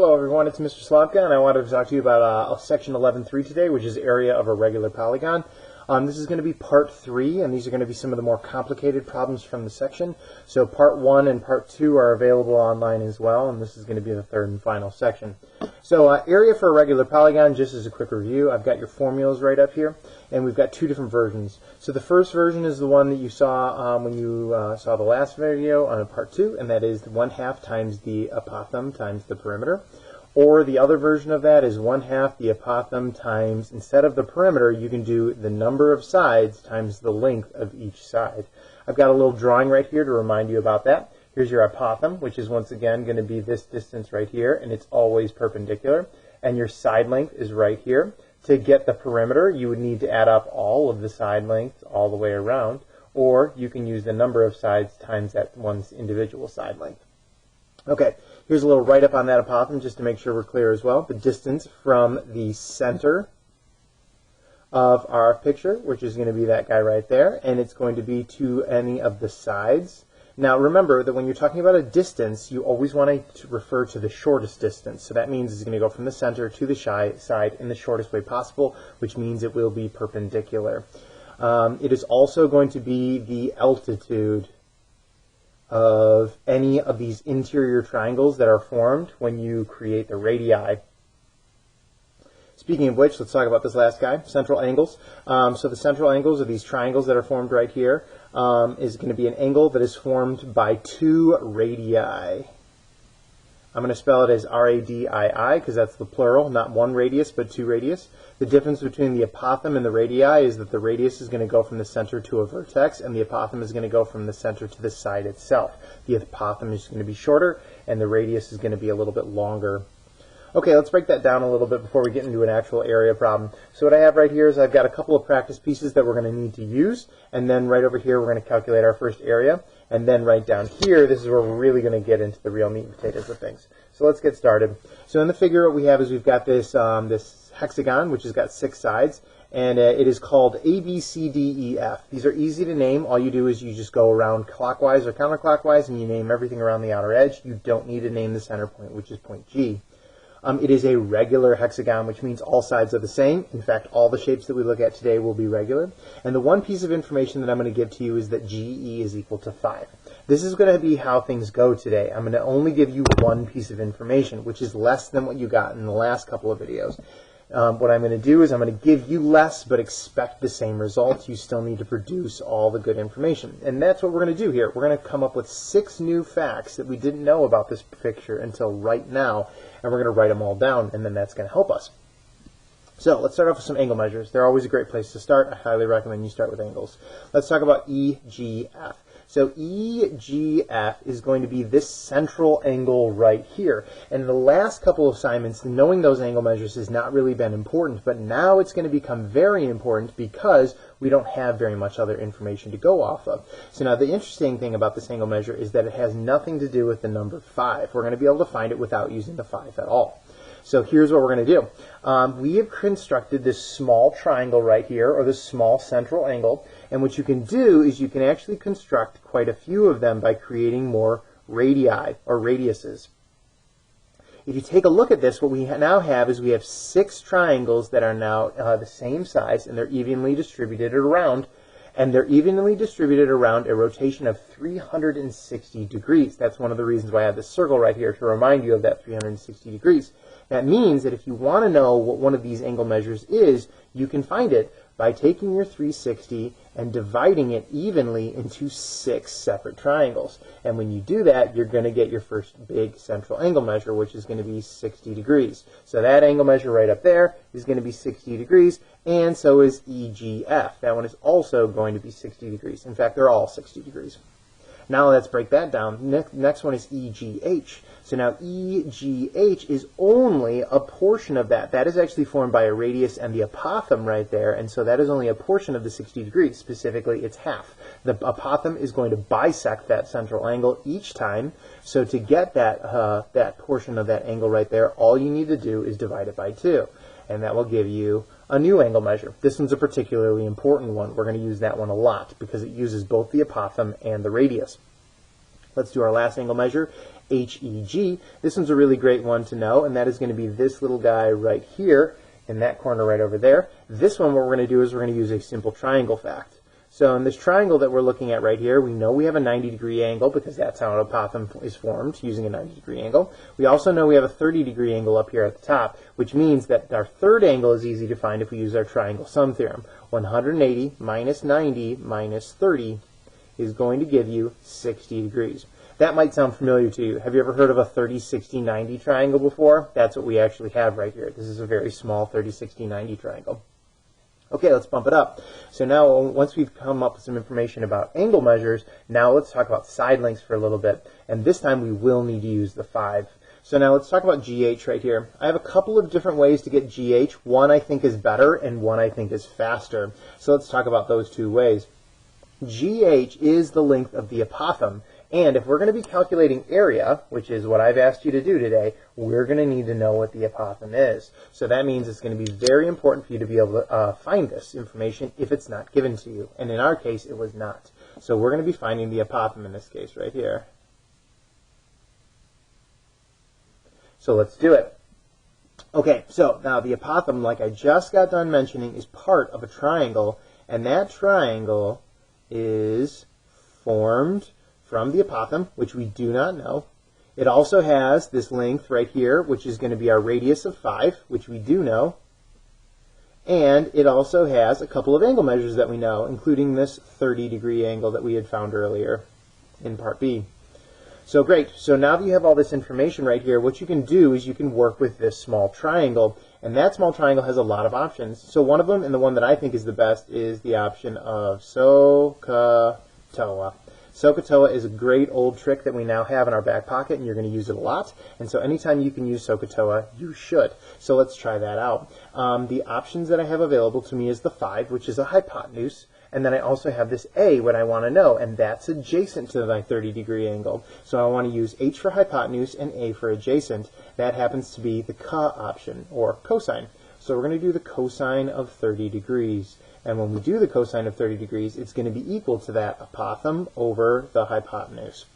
Hello everyone, it's Mr. Slavka, and I wanted to talk to you about section 11.3 today, which is area of a regular polygon. This is going to be part 3, and these are going to be some of the more complicated problems from the section. So part 1 and part 2 are available online as well, and this is going to be the third and final section. So area for a regular polygon, just as a quick review, I've got your formulas right up here, and we've got two different versions. So the first version is the one that you saw when you saw the last video on part 2, and that is 1/2 times the apothem times the perimeter. Or the other version of that is 1/2 the apothem times, instead of the perimeter, you can do the number of sides times the length of each side. I've got a little drawing right here to remind you about that. Here's your apothem, which is once again going to be this distance right here, and it's always perpendicular. And your side length is right here. To get the perimeter, you would need to add up all of the side lengths all the way around, or you can use the number of sides times that one's individual side length. Okay, here's a little write-up on that apothem just to make sure we're clear as well. The distance from the center of our picture, which is going to be that guy right there, and it's going to be to any of the sides. Now remember that when you're talking about a distance, you always want to refer to the shortest distance. So that means it's going to go from the center to the side in the shortest way possible, which means it will be perpendicular. It is also going to be the altitude of any of these interior triangles that are formed when you create the radii. Speaking of which, let's talk about this last guy, central angles. So the central angles of these triangles that are formed right here is going to be an angle that is formed by two radii. I'm going to spell it as radii because that's the plural, not one radius, but two radius. The difference between the apothem and the radii is that the radius is going to go from the center to a vertex, and the apothem is going to go from the center to the side itself. The apothem is going to be shorter, and the radius is going to be a little bit longer. Okay, let's break that down a little bit before we get into an actual area problem. So what I have right here is I've got a couple of practice pieces that we're going to need to use, and then right over here we're going to calculate our first area, and then right down here, this is where we're really going to get into the real meat and potatoes of things. So let's get started. So in the figure what we have is we've got this, this hexagon, which has got 6 sides, and it is called A, B, C, D, E, F. These are easy to name. All you do is you just go around clockwise or counterclockwise, and you name everything around the outer edge. You don't need to name the center point, which is point G. It is a regular hexagon, which means all sides are the same. In fact, all the shapes that we look at today will be regular. And the one piece of information that I'm going to give to you is that GE is equal to 5. This is going to be how things go today. I'm going to only give you one piece of information, which is less than what you got in the last couple of videos. What I'm going to do is I'm going to give you less, but expect the same results. You still need to produce all the good information. And that's what we're going to do here. We're going to come up with 6 new facts that we didn't know about this picture until right now, and we're going to write them all down, and then that's going to help us. So let's start off with some angle measures. They're always a great place to start. I highly recommend you start with angles. Let's talk about EGF. So EGF is going to be this central angle right here. And in the last couple of assignments, knowing those angle measures has not really been important, but now it's going to become very important because we don't have very much other information to go off of. So now the interesting thing about this angle measure is that it has nothing to do with the number 5. We're going to be able to find it without using the 5 at all. So here's what we're going to do. We have constructed this small triangle right here, or this small central angle, and what you can do is you can actually construct quite a few of them by creating more radii, or radiuses. If you take a look at this, what we now have is we have 6 triangles that are now the same size, and they're evenly distributed around, and they're evenly distributed around a rotation of 360 degrees. That's one of the reasons why I have this circle right here, to remind you of that 360 degrees. That means that if you want to know what one of these angle measures is, you can find it by taking your 360 and dividing it evenly into 6 separate triangles. And when you do that, you're going to get your first big central angle measure, which is going to be 60 degrees. So that angle measure right up there is going to be 60 degrees, and so is EGF. That one is also going to be 60 degrees. In fact, they're all 60 degrees. Now let's break that down. Next one is EGH. So now EGH is only a portion of that. That is actually formed by a radius and the apothem right there, and so that is only a portion of the 60 degrees. Specifically, it's half. The apothem is going to bisect that central angle each time. So to get that, that portion of that angle right there, all you need to do is divide it by 2. And that will give you a new angle measure. This one's a particularly important one. We're going to use that one a lot because it uses both the apothem and the radius. Let's do our last angle measure. HEG. This one's a really great one to know, and that is going to be this little guy right here in that corner right over there. This one, what we're going to do is we're going to use a simple triangle fact. So in this triangle that we're looking at right here, we know we have a 90-degree angle because that's how an apothem is formed, using a 90-degree angle. We also know we have a 30-degree angle up here at the top, which means that our third angle is easy to find if we use our triangle sum theorem. 180 minus 90 minus 30 is going to give you 60 degrees. That might sound familiar to you. Have you ever heard of a 30, 60, 90 triangle before? That's what we actually have right here. This is a very small 30, 60, 90 triangle. Okay, let's bump it up. So now, once we've come up with some information about angle measures, now let's talk about side lengths for a little bit. And this time we will need to use the 5. So now let's talk about GH right here. I have a couple of different ways to get GH. One I think is better and one I think is faster. So let's talk about those two ways. GH is the length of the apothem. And if we're going to be calculating area, which is what I've asked you to do today, we're going to need to know what the apothem is. So that means it's going to be very important for you to be able to find this information if it's not given to you. And in our case, it was not. So we're going to be finding the apothem in this case right here. So let's do it. Okay, so now the apothem, like I just got done mentioning, is part of a triangle. And that triangle is formed from the apothem, which we do not know. It also has this length right here, which is going to be our radius of 5, which we do know. And it also has a couple of angle measures that we know, including this 30-degree angle that we had found earlier in part B. So great. So now that you have all this information right here, what you can do is you can work with this small triangle. And that small triangle has a lot of options. So one of them, and the one that I think is the best, is the option of SOHCAHTOA. SOHCAHTOA is a great old trick that we now have in our back pocket, and you're going to use it a lot. And so anytime you can use SOHCAHTOA, you should. So let's try that out. The options that I have available to me is the 5, which is a hypotenuse. And then I also have this A, what I want to know, and that's adjacent to my 30-degree angle. So I want to use H for hypotenuse and A for adjacent. That happens to be the CA option, or cosine. So we're going to do the cosine of 30 degrees. And when we do the cosine of 30 degrees, it's going to be equal to that apothem over the hypotenuse.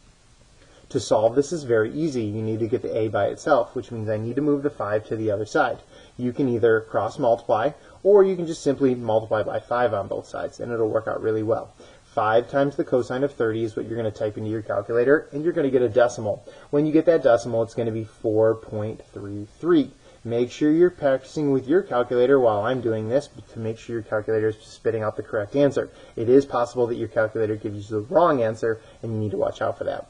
To solve this is very easy. You need to get the A by itself, which means I need to move the 5 to the other side. You can either cross multiply, or you can just simply multiply by 5 on both sides, and it'll work out really well. 5 times the cosine of 30 is what you're going to type into your calculator, and you're going to get a decimal. When you get that decimal, it's going to be 4.33. Make sure you're practicing with your calculator while I'm doing this to make sure your calculator is spitting out the correct answer. It is possible that your calculator gives you the wrong answer, and you need to watch out for that.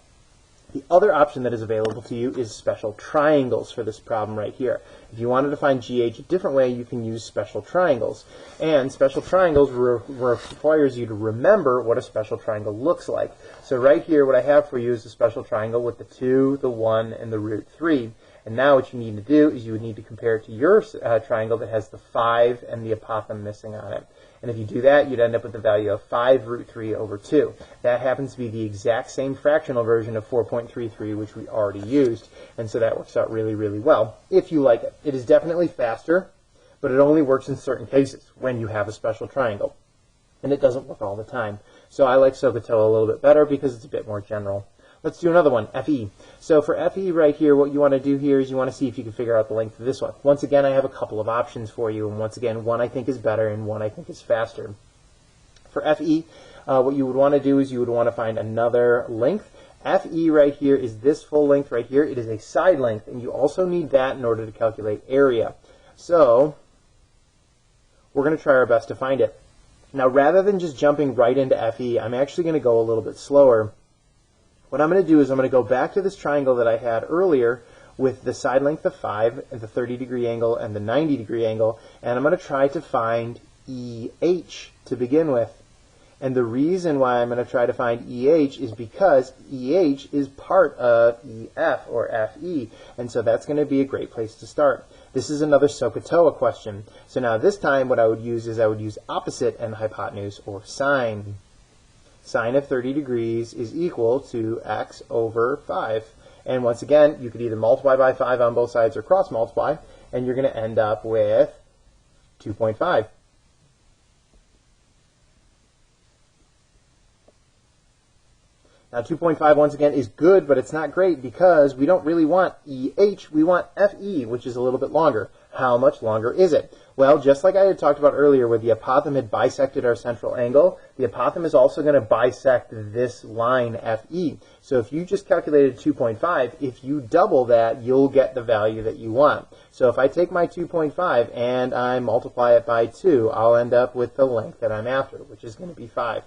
The other option that is available to you is special triangles for this problem right here. If you wanted to find GH a different way, you can use special triangles. And special triangles requires you to remember what a special triangle looks like. So right here, what I have for you is a special triangle with the 2, the 1, and the root 3. And now what you need to do is you would need to compare it to your triangle that has the 5 and the apothem missing on it. And if you do that, you'd end up with the value of 5 root 3 over 2. That happens to be the exact same fractional version of 4.33, which we already used. And so that works out really, really well, if you like it. It is definitely faster, but it only works in certain cases when you have a special triangle. And it doesn't work all the time. So I like SOHCAHTOA a little bit better because it's a bit more general. Let's do another one, FE. So for FE right here, what you want to do here is you want to see if you can figure out the length of this one. Once again, I have a couple of options for you, and once again, one I think is better and one I think is faster. For FE, what you would want to do is you would want to find another length. FE right here is this full length right here. It is a side length, and you also need that in order to calculate area. So we're going to try our best to find it. Now, rather than just jumping right into FE, I'm actually going to go a little bit slower. What I'm going to do is I'm going to go back to this triangle that I had earlier with the side length of 5 and the 30-degree angle and the 90-degree angle, and I'm going to try to find EH to begin with. And the reason why I'm going to try to find EH is because EH is part of EF or FE, and so that's going to be a great place to start. This is another SOHCAHTOA question. So now this time what I would use is I would use opposite and hypotenuse, or sine. Sine of 30 degrees is equal to x over 5. And once again, you could either multiply by 5 on both sides or cross multiply, and you're going to end up with 2.5. Now 2.5 once again is good, but it's not great because we don't really want EH, we want FE, which is a little bit longer. How much longer is it? Well, just like I had talked about earlier where the apothem had bisected our central angle, the apothem is also going to bisect this line FE. So if you just calculated 2.5, if you double that, you'll get the value that you want. So if I take my 2.5 and I multiply it by 2, I'll end up with the length that I'm after, which is going to be 5.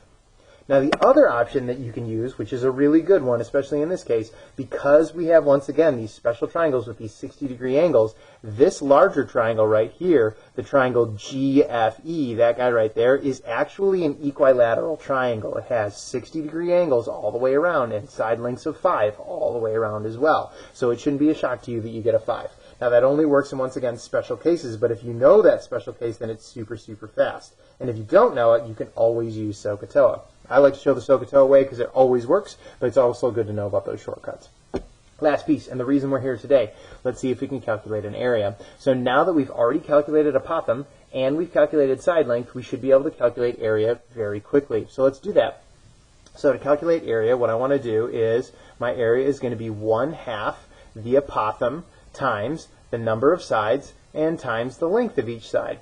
Now the other option that you can use, which is a really good one, especially in this case, because we have once again these special triangles with these 60-degree angles, this larger triangle right here, the triangle GFE, that guy right there, is actually an equilateral triangle. It has 60-degree angles all the way around and side lengths of 5 all the way around as well. So it shouldn't be a shock to you that you get a 5. Now that only works in, once again, special cases, but if you know that special case, then it's super, super fast. And if you don't know it, you can always use SOHCAHTOA. I like to show the SOHCAHTOA way because it always works, but it's also good to know about those shortcuts. Last piece, and the reason we're here today, let's see if we can calculate an area. So now that we've already calculated apothem and we've calculated side length, we should be able to calculate area very quickly. So let's do that. So to calculate area, what I want to do is my area is going to be 1/2 the apothem times the number of sides and times the length of each side.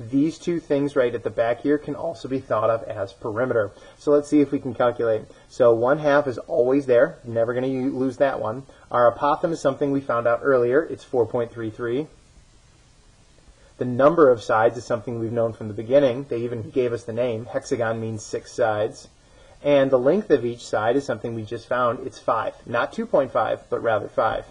These two things right at the back here can also be thought of as perimeter. So let's see if we can calculate. So 1/2 is always there. Never going to lose that one. Our apothem is something we found out earlier. It's 4.33. The number of sides is something we've known from the beginning. They even gave us the name. Hexagon means 6 sides. And the length of each side is something we just found. It's 5. Not 2.5, but rather 5.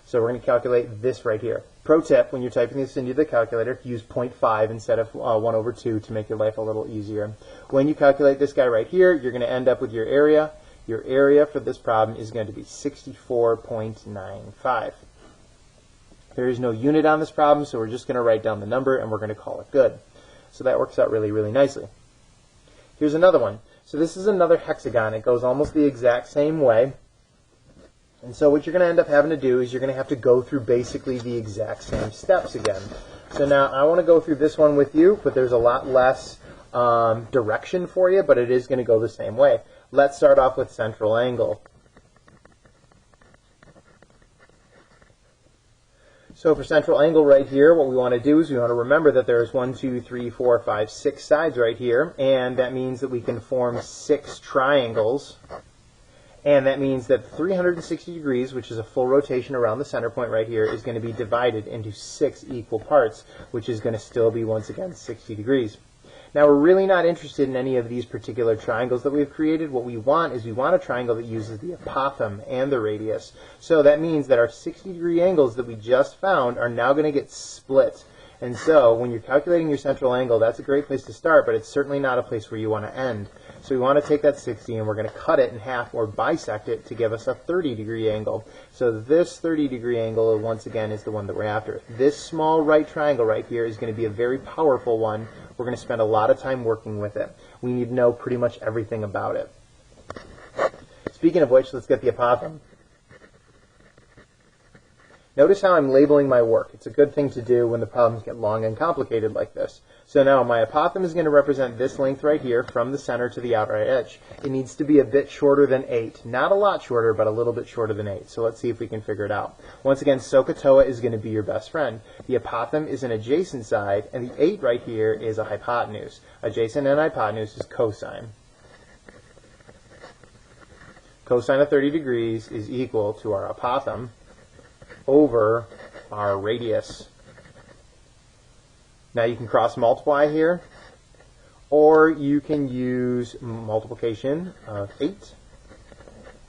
So we're going to calculate this right here. Pro tip, when you're typing this into the calculator, use 0.5 instead of 1/2 to make your life a little easier. When you calculate this guy right here, you're going to end up with your area. Your area for this problem is going to be 64.95. There is no unit on this problem, so we're just going to write down the number and we're going to call it good. So that works out really, really nicely. Here's another one. So this is another hexagon. It goes almost the exact same way. And so what you're going to end up having to do is you're going to have to go through basically the exact same steps again. So now I want to go through this one with you, but there's a lot less direction for you, but it is going to go the same way. Let's start off with central angle. So for central angle right here, what we want to do is we want to remember that there's 1, 2, 3, 4, 5, 6 sides right here, and that means that we can form 6 triangles. And that means that 360 degrees, which is a full rotation around the center point right here, is going to be divided into 6 equal parts, which is going to still be, once again, 60 degrees. Now, we're really not interested in any of these particular triangles that we've created. What we want is we want a triangle that uses the apothem and the radius. So that means that our 60-degree angles that we just found are now going to get split. And so when you're calculating your central angle, that's a great place to start, but it's certainly not a place where you want to end. So we want to take that 60 and we're going to cut it in half or bisect it to give us a 30-degree angle. So this 30-degree angle, once again, is the one that we're after. This small right triangle right here is going to be a very powerful one. We're going to spend a lot of time working with it. We need to know pretty much everything about it. Speaking of which, let's get the apothem. Notice how I'm labeling my work. It's a good thing to do when the problems get long and complicated like this. So now my apothem is going to represent this length right here from the center to the outright edge. It needs to be a bit shorter than 8. Not a lot shorter, but a little bit shorter than 8. So let's see if we can figure it out. Once again, SOHCAHTOA is going to be your best friend. The apothem is an adjacent side, and the 8 right here is a hypotenuse. Adjacent and hypotenuse is cosine. Cosine of 30 degrees is equal to our apothem over our radius. Now you can cross multiply here, or you can use multiplication of 8.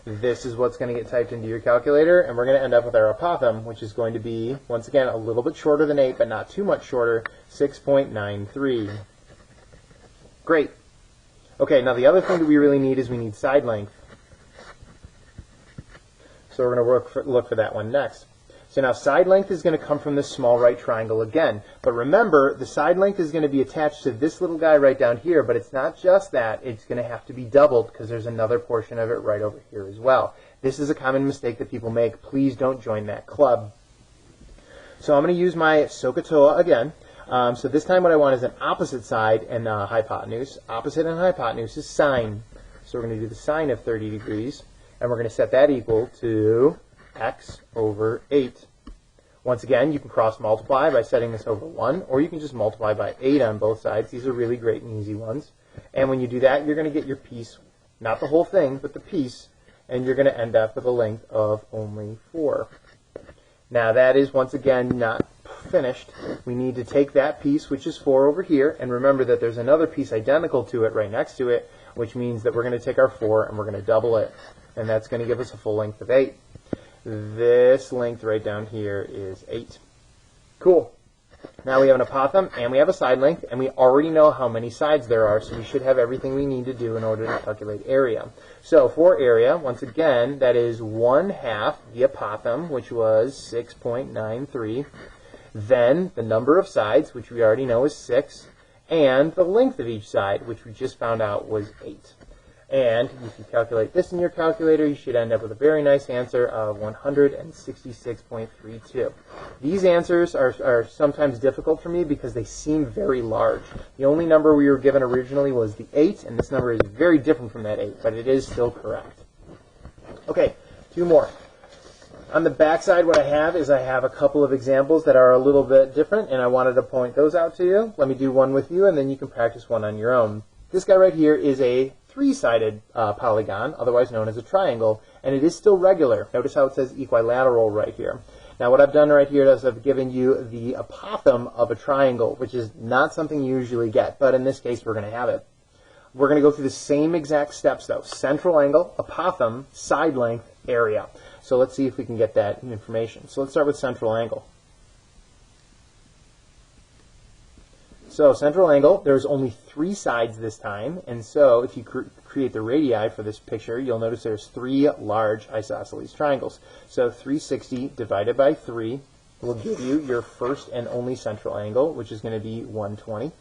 This is what's going to get typed into your calculator, and we're going to end up with our apothem, which is going to be, once again, a little bit shorter than 8, but not too much shorter, 6.93. Great. Okay, now the other thing that we really need is we need side length. So we're going to look for that one next. So now side length is going to come from this small right triangle again. But remember, the side length is going to be attached to this little guy right down here, but it's not just that. It's going to have to be doubled because there's another portion of it right over here as well. This is a common mistake that people make. Please don't join that club. So I'm going to use my SOHCAHTOA again. So this time what I want is an opposite side and hypotenuse. Opposite and hypotenuse is sine. So So we're going to do the sine of 30 degrees, and we're going to set that equal to x over 8. Once again, you can cross multiply by setting this over 1, or you can just multiply by 8 on both sides. These are really great and easy ones. And when you do that, you're going to get your piece, not the whole thing, but the piece, and you're going to end up with a length of only 4. Now that is, once again, not finished. We need to take that piece, which is 4 over here, and remember that there's another piece identical to it right next to it, which means that we're going to take our 4 and we're going to double it, and that's going to give us a full length of 8. This length right down here is 8. Cool. Now we have an apothem and we have a side length, and we already know how many sides there are, so we should have everything we need to do in order to calculate area. So for area, once again, that is 1/2 the apothem, which was 6.93. Then the number of sides, which we already know is 6, and the length of each side, which we just found out was 8. And if you calculate this in your calculator, you should end up with a very nice answer of 166.32. These answers are sometimes difficult for me because they seem very large. The only number we were given originally was the 8, and this number is very different from that 8, but it is still correct. Okay, 2 more. On the back side, what I have is I have a couple of examples that are a little bit different, and I wanted to point those out to you. Let me do one with you, and then you can practice one on your own. This guy right here is a 3-sided polygon, otherwise known as a triangle, and it is still regular. Notice how it says equilateral right here. Now what I've done right here is I've given you the apothem of a triangle, which is not something you usually get, but in this case we're going to have it. We're going to go through the same exact steps though. Central angle, apothem, side length, area. So let's see if we can get that information. So let's start with central angle. So central angle, there's only 3 sides this time, and so if you create the radii for this picture, you'll notice there's 3 large isosceles triangles. So 360 divided by 3 will give you your first and only central angle, which is going to be 120.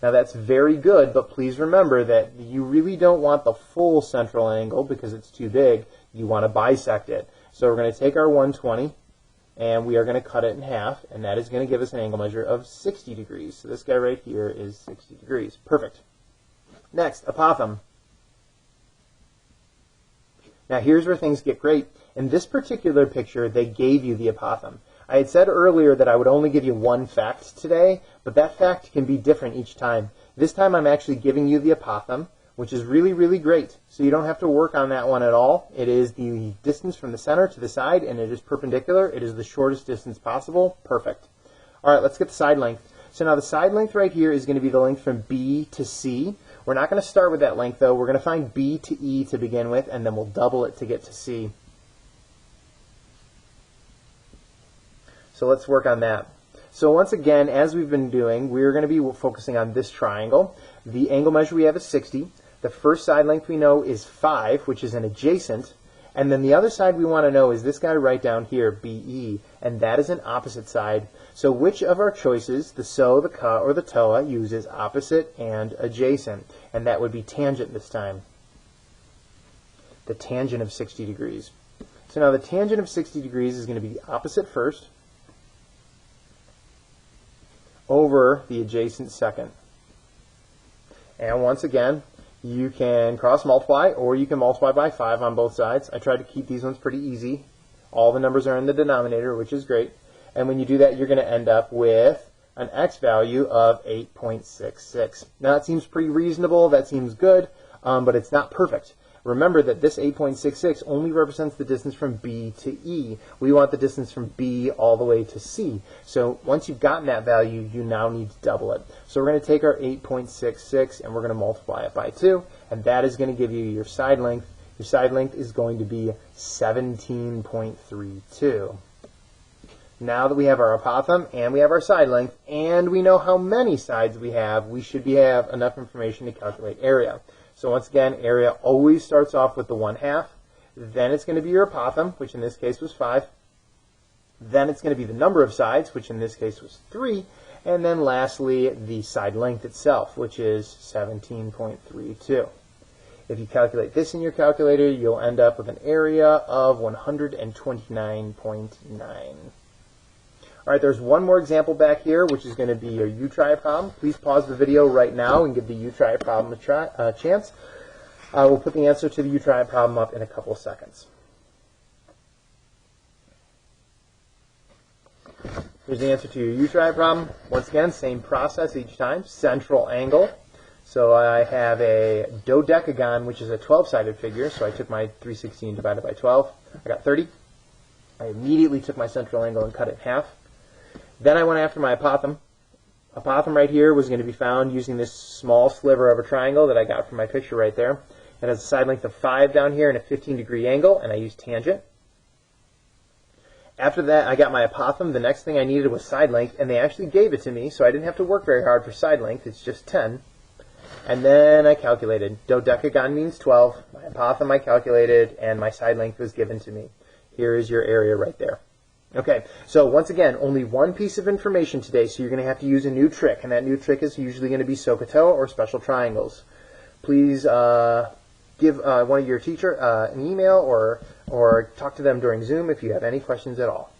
Now that's very good, but please remember that you really don't want the full central angle because it's too big. You want to bisect it. So we're going to take our 120, and we are going to cut it in half, and that is going to give us an angle measure of 60 degrees. So this guy right here is 60 degrees. Perfect. Next, apothem. Now here's where things get great. In this particular picture, they gave you the apothem. I had said earlier that I would only give you one fact today, but that fact can be different each time. This time I'm actually giving you the apothem, which is really, really great. So you don't have to work on that one at all. It is the distance from the center to the side, and it is perpendicular. It is the shortest distance possible. Perfect. All right, let's get the side length. So now the side length right here is going to be the length from B to C. We're not going to start with that length, though. We're going to find B to E to begin with, and then we'll double it to get to C. So let's work on that. So once again, as we've been doing, we're going to be focusing on this triangle. The angle measure we have is 60. The first side length we know is 5, which is an adjacent. And then the other side we want to know is this guy right down here, BE, and that is an opposite side. So which of our choices, the SO, the CA, or the TOA, uses opposite and adjacent? And that would be tangent this time. The tangent of 60 degrees. So now the tangent of 60 degrees is going to be opposite first over the adjacent second. And once again, you can cross multiply, or you can multiply by 5 on both sides. I tried to keep these ones pretty easy. All the numbers are in the denominator, which is great. And when you do that, you're going to end up with an x value of 8.66. Now that seems pretty reasonable, that seems good, but it's not perfect. Remember that this 8.66 only represents the distance from B to E. We want the distance from B all the way to C. So once you've gotten that value, you now need to double it. So we're going to take our 8.66 and we're going to multiply it by 2, and that is going to give you your side length. Your side length is going to be 17.32. Now that we have our apothem and we have our side length and we know how many sides we have, we should have enough information to calculate area. So once again, area always starts off with the 1/2. Then it's going to be your apothem, which in this case was 5. Then it's going to be the number of sides, which in this case was 3. And then lastly, the side length itself, which is 17.32. If you calculate this in your calculator, you'll end up with an area of 129.9. All right, there's one more example back here, which is going to be your you try a problem. Please pause the video right now and give the you try a problem a chance. I will put the answer to the U-try problem up in a couple of seconds. Here's the answer to your U-try problem. Once again, same process each time. Central angle. So I have a dodecagon, which is a 12-sided figure. So I took my 316 divided by 12. I got 30. I immediately took my central angle and cut it in half. Then I went after my apothem. Apothem right here was going to be found using this small sliver of a triangle that I got from my picture right there. It has a side length of 5 down here and a 15-degree angle, and I used tangent. After that, I got my apothem. The next thing I needed was side length, and they actually gave it to me, so I didn't have to work very hard for side length. It's just 10. And then I calculated. Dodecagon means 12. My apothem I calculated, and my side length was given to me. Here is your area right there. Okay, so once again, only one piece of information today, so you're going to have to use a new trick, and that new trick is usually going to be SOHCAHTOA or special triangles. Please give one of your teacher an email or talk to them during Zoom if you have any questions at all.